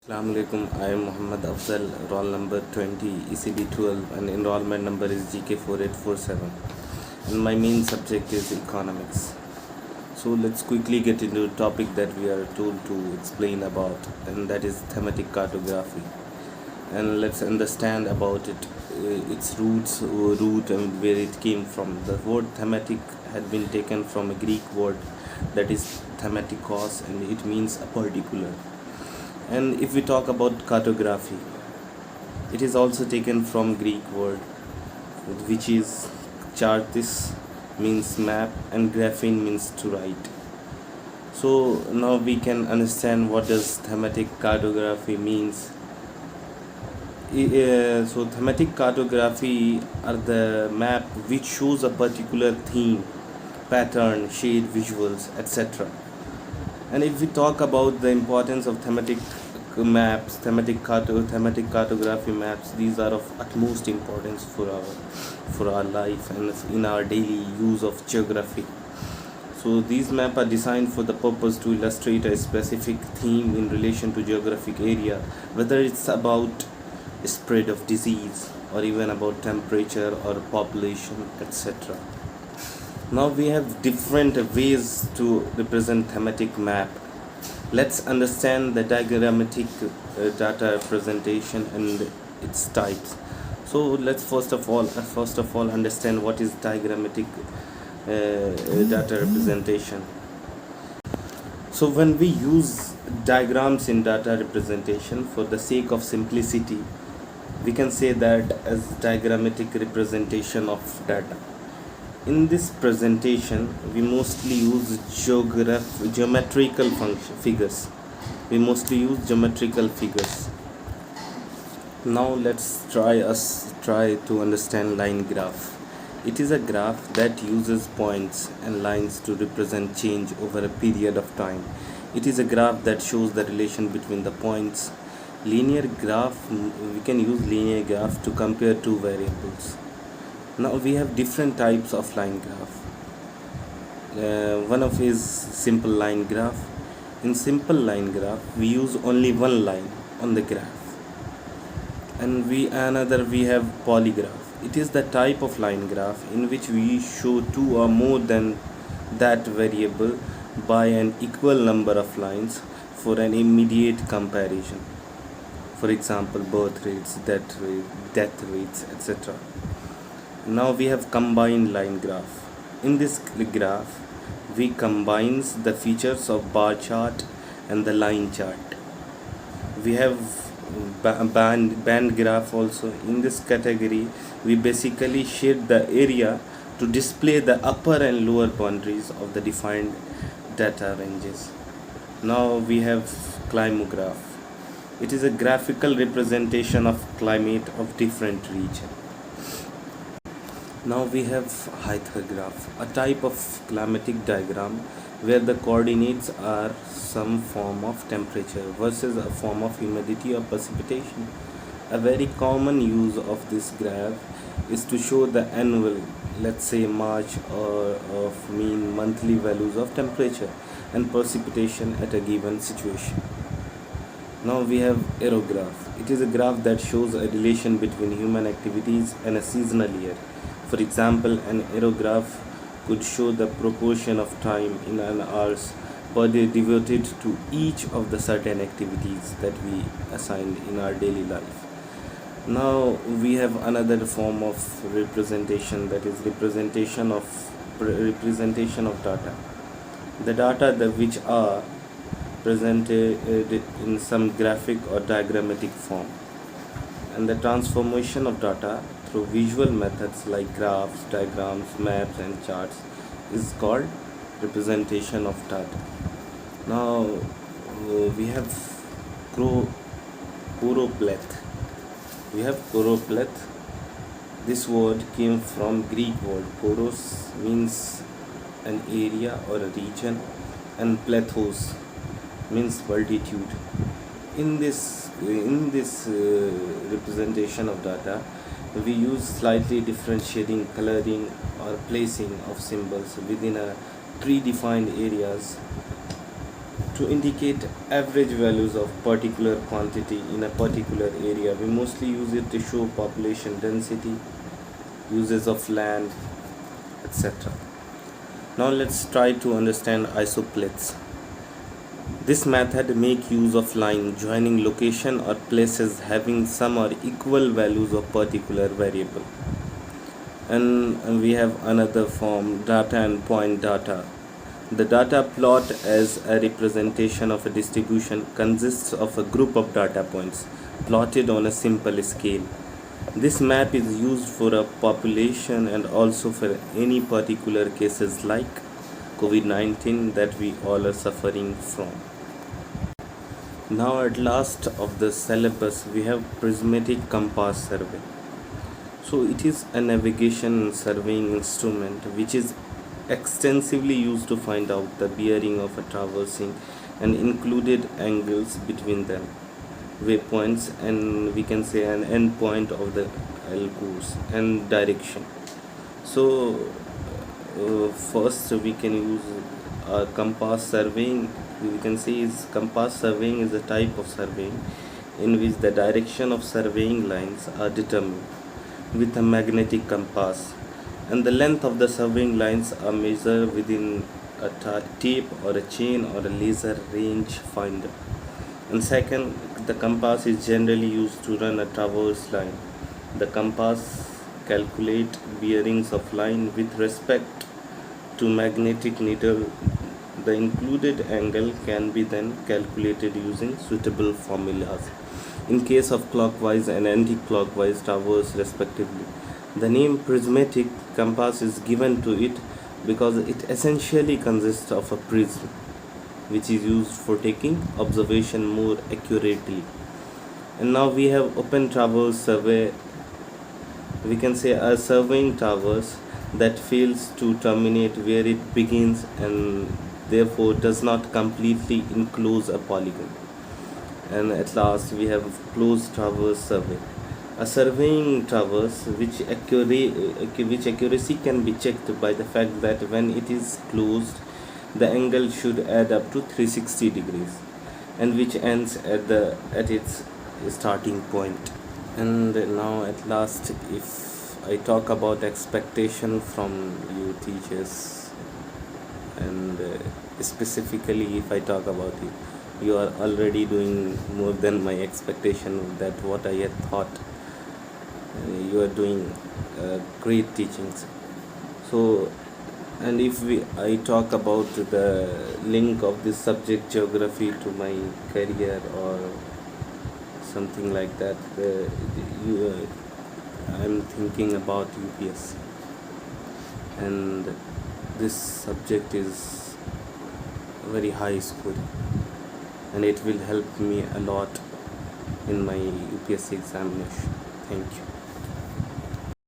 Assalamu alaikum. I am Muhammad Afzal, roll number 20, ECB 12, and enrollment number is GK4847. And my main subject is economics. So let's quickly get into the topic that we are told to explain about, and that is thematic cartography. And let's understand about it, its root, and where it came from. The word thematic had been taken from a Greek word that is thematikos, and it means a particular. And if we talk about cartography, it is also taken from Greek word which is chartis, means map, and graphein means to write. So now we can understand what does thematic cartography means. So thematic cartography are the map which shows a particular theme, pattern, shade, visuals, etc. And if we talk about the importance of thematic maps, thematic cartography maps, these are of utmost importance for our life and in our daily use of geography. So these maps are designed for the purpose to illustrate a specific theme in relation to geographic area, whether it's about spread of disease or even about temperature or population, etc. Now we have different ways to represent thematic map. Let's understand the diagrammatic data representation and its types. So let's first of all understand what is diagrammatic data representation. So when we use diagrams in data representation, for the sake of simplicity, we can say that as diagrammatic representation of data. In this presentation, we mostly use geometrical figures. Now let's try to understand line graph. It is a graph that uses points and lines to represent change over a period of time. It is a graph that shows the relation between the points. Linear graph, we can use linear graph to compare two variables. Now we have different types of line graph. One of is simple line graph. In simple line graph, we use only one line on the graph, and we have polygraph. It is the type of line graph in which we show two or more than that variable by an equal number of lines for an immediate comparison. For example, birth rates, death rates, etc. Now we have combined line graph. In this graph, we combines the features of bar chart and the line chart. We have band graph also. In this category, we basically shade the area to display the upper and lower boundaries of the defined data ranges. Now we have climograph. It is a graphical representation of climate of different regions. Now we have hypergraph, a type of climatic diagram where the coordinates are some form of temperature versus a form of humidity or precipitation. A very common use of this graph is to show the annual, let's say March or of mean monthly values of temperature and precipitation at a given situation. Now we have aerograph. It is a graph that shows a relation between human activities and a seasonal year. For example, an aerograph could show the proportion of time in an hours per day devoted to each of the certain activities that we assigned in our daily life. Now we have another form of representation, that is representation of data. The data which are presented in some graphic or diagrammatic form, and the transformation of data through visual methods like graphs, diagrams, maps, and charts is called representation of data. Now we have choropleth. This word came from Greek word choros, means an area or a region, and plethos means multitude. In this representation of data, we use slightly different shading, coloring, or placing of symbols within a predefined areas To indicate average values of particular quantity in a particular area, we mostly use it to show population density, uses of land, etc. Now let's try to understand isoplates. This method make use of line joining location or places having some or equal values of particular variable. And we have another form, data and point data. The data plot as a representation of a distribution consists of a group of data points plotted on a simple scale. This map is used for a population and also for any particular cases like COVID-19 that we all are suffering from. Now at last of the syllabus we have prismatic compass survey. So it is a navigation and surveying instrument which is extensively used to find out the bearing of a traversing and included angles between them, waypoints, and we can say an end point of the L course and direction. So first we can use compass surveying. We can say is compass surveying is a type of surveying in which the direction of surveying lines are determined with a magnetic compass, and the length of the surveying lines are measured within a tape or a chain or a laser range finder. And second, the compass is generally used to run a traverse line. The compass calculate bearings of line with respect to magnetic needle. The included angle can be then calculated using suitable formulas in case of clockwise and anti-clockwise traverse respectively. The name prismatic compass is given to it because it essentially consists of a prism which is used for taking observation more accurately. And now we have open traverse survey. We can say a surveying traverse that fails to terminate where it begins and therefore does not completely enclose a polygon. And at last we have closed traverse survey, a surveying traverse which accuracy can be checked by the fact that when it is closed the angle should add up to 360 degrees and which ends at its starting point. And now at last, if I talk about expectation from you teachers, and specifically if I talk about you are already doing more than my expectation that what I had thought. You are doing great teachings. So, and if I talk about the link of this subject geography to my career or something like that, I'm thinking about UPSC, and this subject is very high scoring, and it will help me a lot in my UPSC examination. Thank you.